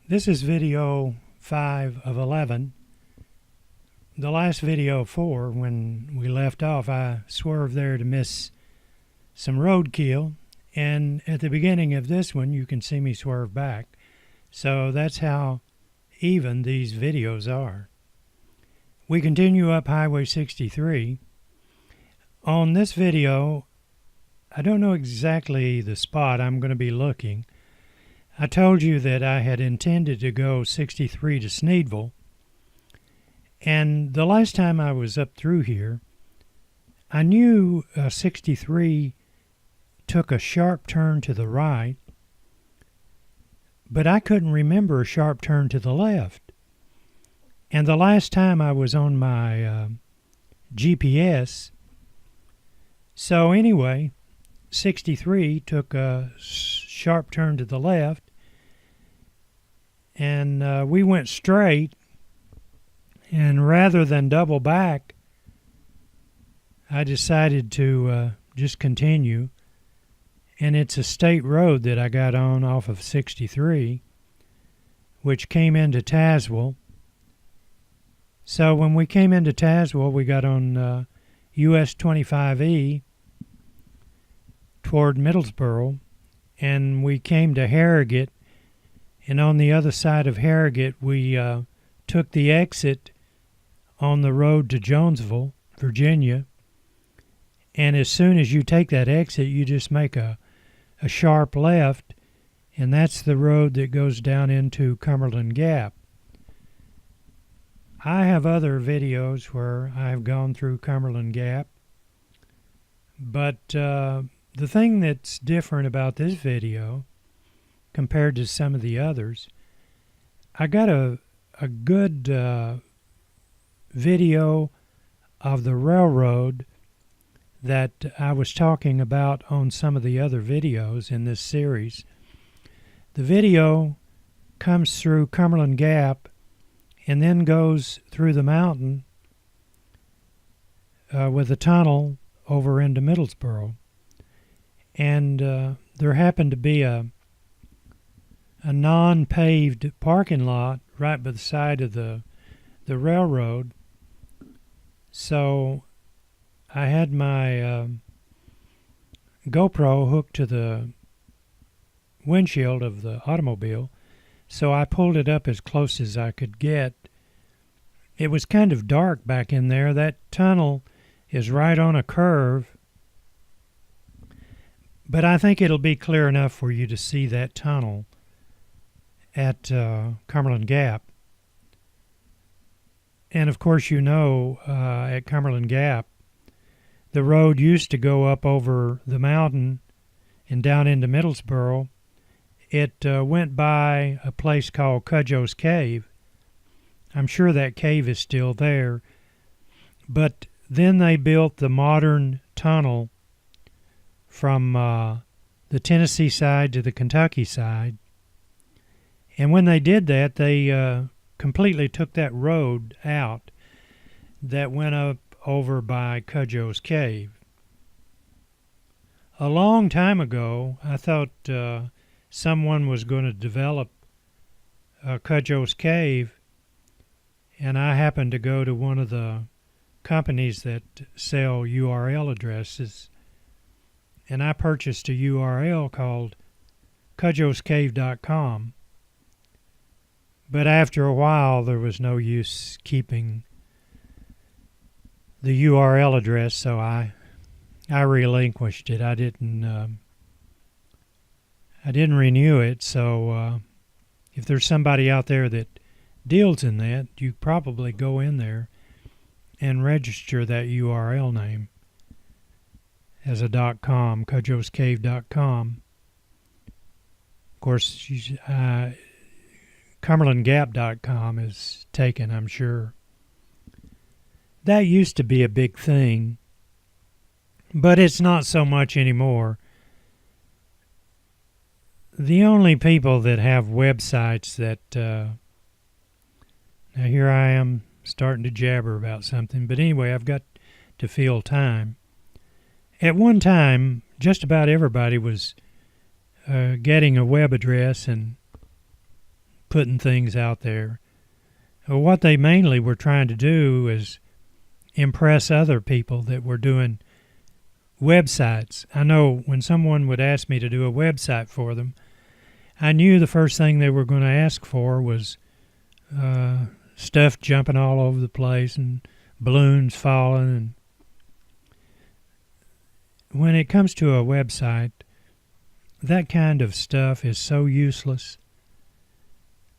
This is video 5 of 11. The last video 4, when we left off, I swerved there to miss some roadkill, and at the beginning of this one you can see me swerve back. So that's how even these videos are. We continue up Highway 63. On this video, I don't know exactly the spot I'm going to be looking. I told you that I had intended to go 63 to Sneedville, and the last time I was up through here, I knew 63 took a sharp turn to the right, but I couldn't remember a sharp turn to the left. And the last time I was on my GPS, so anyway, 63 took a sharp turn to the left, and we went straight, and rather than double back, I decided to just continue. And it's a state road that I got on off of 63, which came into Tazwell. So when we came into Tazwell, we got on US 25E toward Middlesboro, and we came to Harrogate, and on the other side of Harrogate we took the exit on the road to Jonesville, Virginia, and as soon as you take that exit you just make a sharp left, and that's the road that goes down into Cumberland Gap. I have other videos where I have gone through Cumberland Gap, but the thing that's different about this video compared to some of the others, I got a good video of the railroad that I was talking about on some of the other videos in this series. The video comes through Cumberland Gap and then goes through the mountain with a tunnel over into Middlesboro. And there happened to be a non-paved parking lot right by the side of the railroad. So I had my GoPro hooked to the windshield of the automobile, so I pulled it up as close as I could get. It was kind of dark back in there. That tunnel is right on a curve, but I think it'll be clear enough for you to see that tunnel at Cumberland Gap. And of course, you know, at Cumberland Gap, the road used to go up over the mountain and down into Middlesboro. It went by a place called Cudjoe's Cave. I'm sure that cave is still there. But then they built the modern tunnel from the Tennessee side to the Kentucky side. And when they did that, they completely took that road out that went up over by Cudjoe's Cave. A long time ago, I thought someone was going to develop Cudjoe's Cave, and I happened to go to one of the companies that sell URL addresses, and I purchased a URL called cudjoescave.com. But after a while, there was no use keeping the URL address, so I relinquished it. I didn't renew it. So if there's somebody out there that deals in that, you probably go in there and register that URL name as a .com, cudjoescave.com. Of course, CumberlandGap.com is taken, I'm sure. That used to be a big thing, but it's not so much anymore. The only people that have websites that... now here I am starting to jabber about something, but anyway, I've got to fill time. At one time, just about everybody was getting a web address and putting things out there. What they mainly were trying to do is impress other people that were doing websites. I know when someone would ask me to do a website for them, I knew the first thing they were going to ask for was stuff jumping all over the place and balloons falling. And when it comes to a website, that kind of stuff is so useless.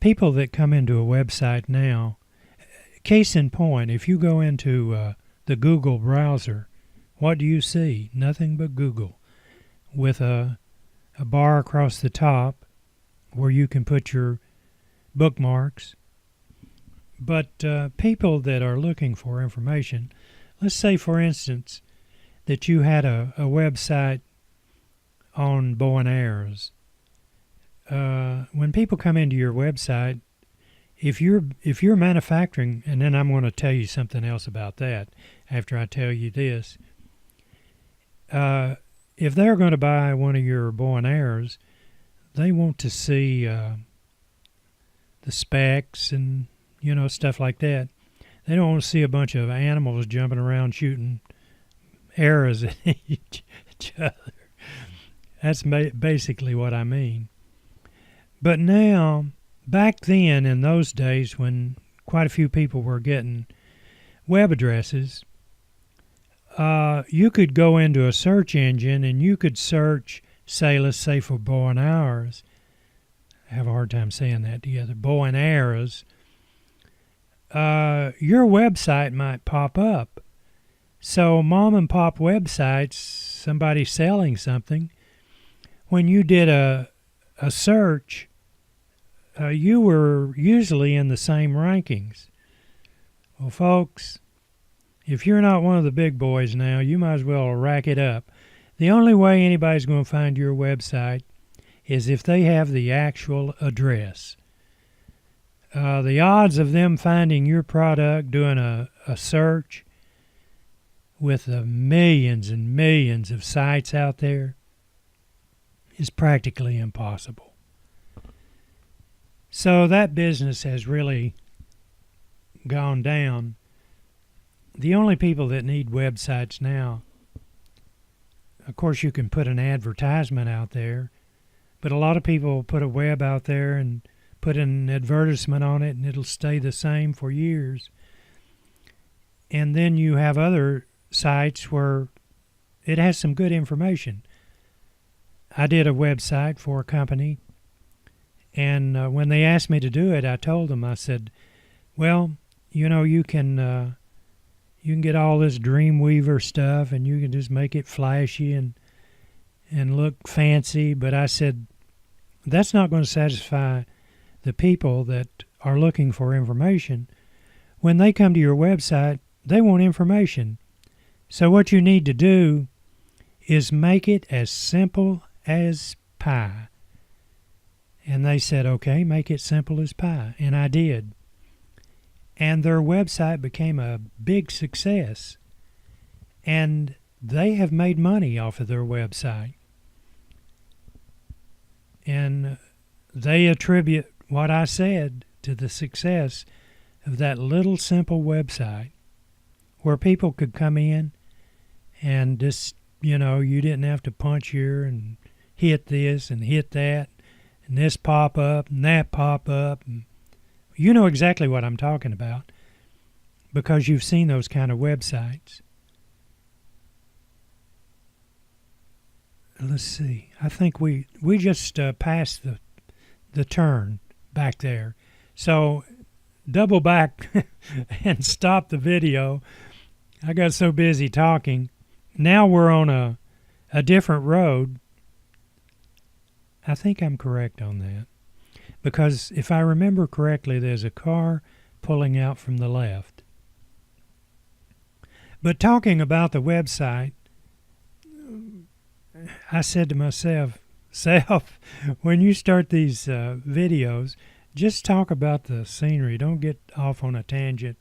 People that come into a website now, case in point, if you go into the Google browser, what do you see? Nothing but Google, with a bar across the top where you can put your bookmarks. But people that are looking for information, let's say, for instance, that you had a website on bow and arrows. When people come into your website, if you're manufacturing, and then I'm going to tell you something else about that after I tell you this. If they're going to buy one of your bow and arrows, they want to see the specs and stuff like that. They don't want to see a bunch of animals jumping around shooting arrows at each other. That's basically what I mean. But now, back then in those days when quite a few people were getting web addresses, you could go into a search engine and you could search, let's say for bow and arrows. I have a hard time saying that together. Bow and arrows. Your website might pop up. So mom and pop websites, somebody selling something, when you did a search, you were usually in the same rankings. Well, folks, if you're not one of the big boys now, you might as well rack it up. The only way anybody's going to find your website is if they have the actual address. The odds of them finding your product doing a search with the millions and millions of sites out there is practically impossible. So that business has really gone down. The only people that need websites now, of course you can put an advertisement out there, but a lot of people put a web out there and put an advertisement on it and it'll stay the same for years. And then you have other sites where it has some good information. I did a website for a company, and when they asked me to do it, I told them, I said, well, you can get all this Dreamweaver stuff and you can just make it flashy and look fancy, but I said, that's not going to satisfy the people that are looking for information. When they come to your website, they want information. So what you need to do is make it as simple as pie. And they said, okay, make it simple as pie. And I did. And their website became a big success. And they have made money off of their website. And they attribute what I said to the success of that little simple website where people could come in and just, you didn't have to punch here and hit this and hit that and this pop up and that pop up. And you know exactly what I'm talking about because you've seen those kind of websites. Let's see. I think we just passed the turn back there. So double back and stop the video. I got so busy talking. Now we're on a different road. I think I'm correct on that. Because if I remember correctly, there's a car pulling out from the left. But talking about the website, I said to myself, when you start these videos, just talk about the scenery. Don't get off on a tangent.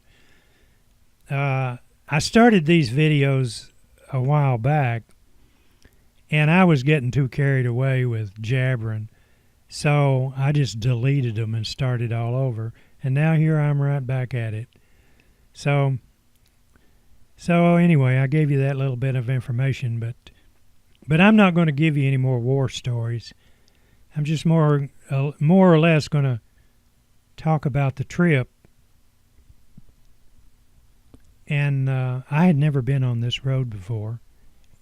I started these videos a while back, and I was getting too carried away with jabbering. So I just deleted them and started all over. And now here I'm right back at it. So anyway, I gave you that little bit of information, but I'm not going to give you any more war stories. I'm just more or less going to talk about the trip. And I had never been on this road before,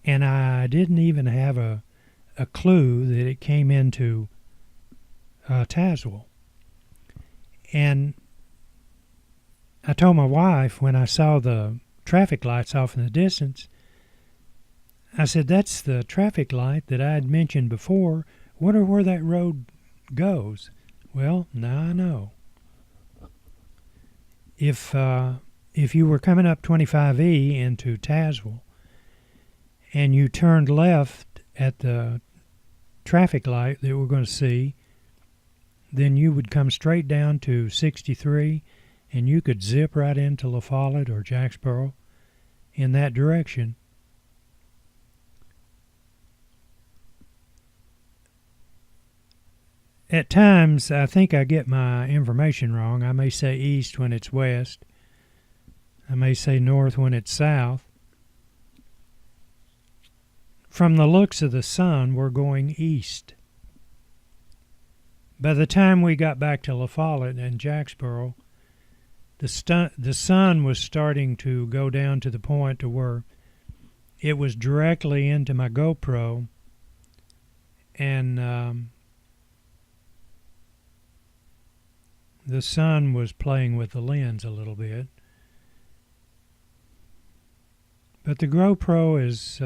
and I didn't even have a clue that it came into Tazwell. And I told my wife when I saw the traffic lights off in the distance, I said, that's the traffic light that I had mentioned before. Wonder where that road goes. Well, now I know. If you were coming up 25E into Tazwell and you turned left at the traffic light that we're going to see, then you would come straight down to 63 and you could zip right into LaFollette or Jacksboro in that direction. At times, I think I get my information wrong. I may say east when it's west. I may say north when it's south. From the looks of the sun, we're going east. By the time we got back to LaFollette and Jacksboro, the sun was starting to go down to the point to where it was directly into my GoPro, and the sun was playing with the lens a little bit. But the GoPro is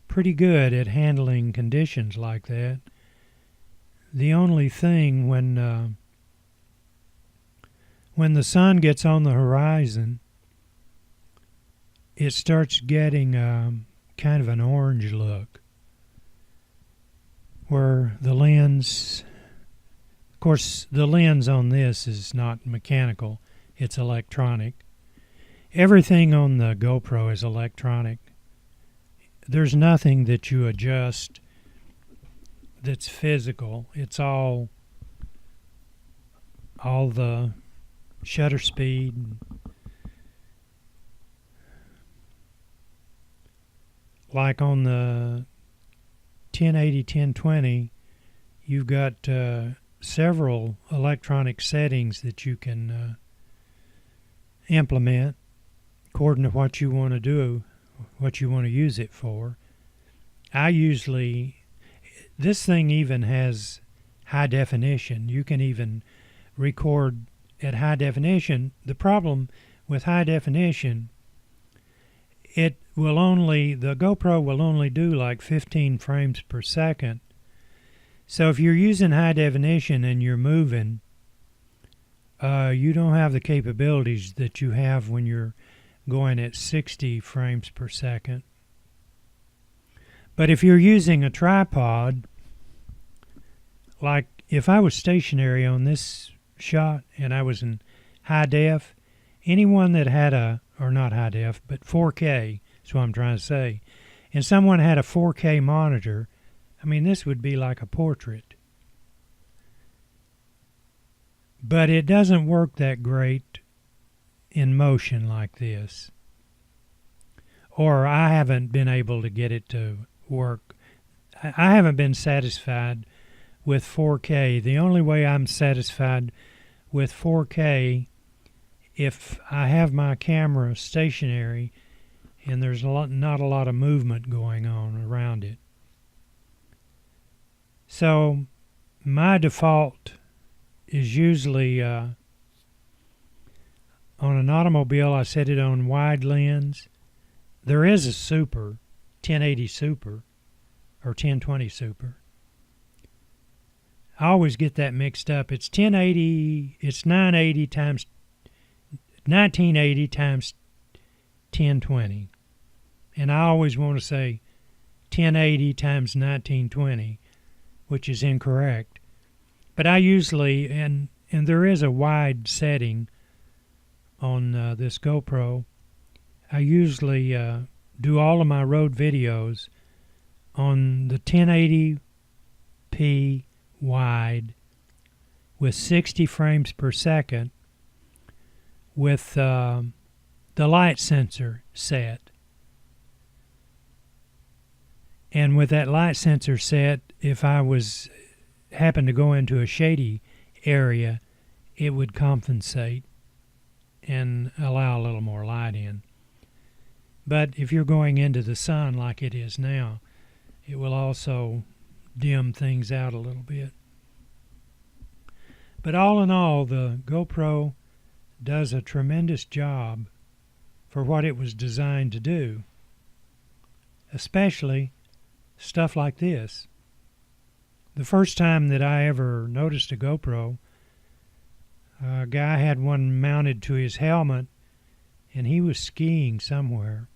pretty good at handling conditions like that. The only thing when the sun gets on the horizon, it starts getting kind of an orange look, where the lens, of course, the lens on this is not mechanical, it's electronic. Everything on the GoPro is electronic. There's nothing that you adjust that's physical. It's all the shutter speed. Like on the 1080, 1020, you've got several electronic settings that you can implement according to what you want to do, what you want to use it for. This thing even has high definition. You can even record at high definition. The problem with high definition, the GoPro will only do like 15 frames per second. So if you're using high definition and you're moving, you don't have the capabilities that you have when you're going at 60 frames per second. But if you're using a tripod, like if I was stationary on this shot and I was in high def, anyone that had or not high def, but 4K is what I'm trying to say, and someone had a 4K monitor, I mean, this would be like a portrait. But it doesn't work that great in motion like this. Or I haven't been able to get it to work. I haven't been satisfied with 4K. The only way I'm satisfied with 4K, if I have my camera stationary and there's not a lot of movement going on around it. So my default is usually on an automobile, I set it on wide lens. There is a super, 1080 super, or 1020 super. I always get that mixed up. It's 1080, it's 980 times 1980 times 1020. And I always want to say 1080 times 1920, which is incorrect. But I usually, and there is a wide setting on this GoPro, I usually do all of my road videos on the 1080p wide with 60 frames per second with the light sensor set. And with that light sensor set, if I happened to go into a shady area, it would compensate and allow a little more light in. But if you're going into the sun like it is now, it will also dim things out a little bit. But all in all, the GoPro does a tremendous job for what it was designed to do, especially stuff like this. The first time that I ever noticed a GoPro, a guy had one mounted to his helmet, and he was skiing somewhere.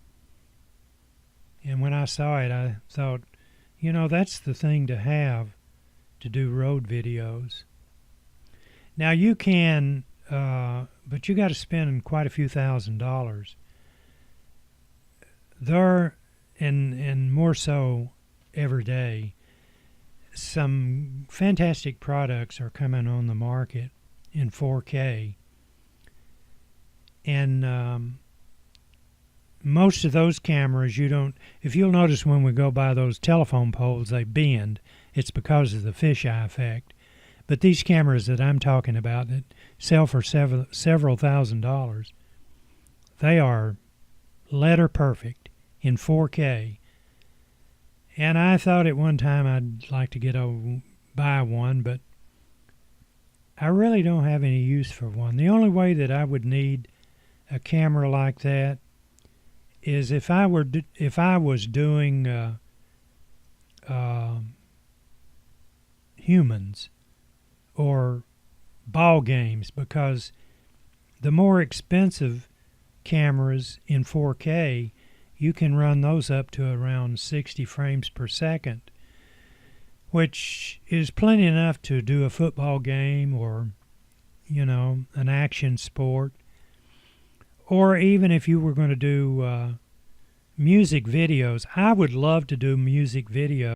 And when I saw it, I thought, you know, that's the thing to have to do road videos. Now you can, but you got to spend quite a few $1,000s. There, and more so every day, some fantastic products are coming on the market in 4K. And most of those cameras, if you'll notice when we go by those telephone poles, they bend. It's because of the fisheye effect. But these cameras that I'm talking about that sell for several $1,000s, they are letter perfect in 4K. And I thought at one time I'd like to buy one, but I really don't have any use for one. The only way that I would need a camera like that is if I was doing humans or ball games, because the more expensive cameras in 4K, you can run those up to around 60 frames per second, which is plenty enough to do a football game or, you know, an action sport. Or even if you were going to do music videos. I would love to do music videos